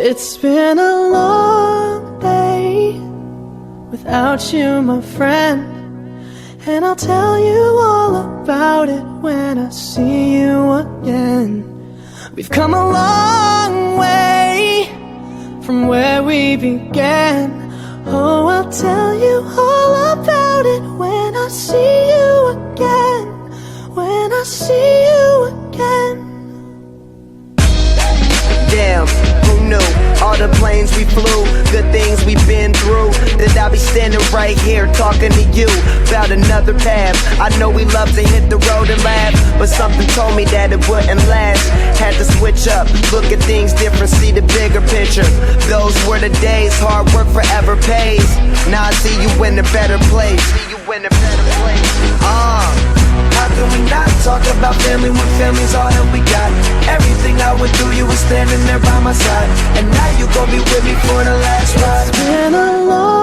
It's been a long day without you, my friend, and I'll tell you all about it when I see you again. We've come a long way from where we began. Oh, I'll tell you all about it when I see you again. When I see you again. Damn, who knew? All the planes we flew, good things we've been through, that I'll be standing right here talking to you about another path. I know we love to hit the road and laugh, but something told me that it wouldn't last. Had to switch up, look at things different, see the bigger picture. Those were the days, hard work forever pays. Now I see you in a better place. How can we not talk about family when family's all that we got? Everything I went through, you were standing there by my side, and now you gon' be with me for the last ride. It's been a long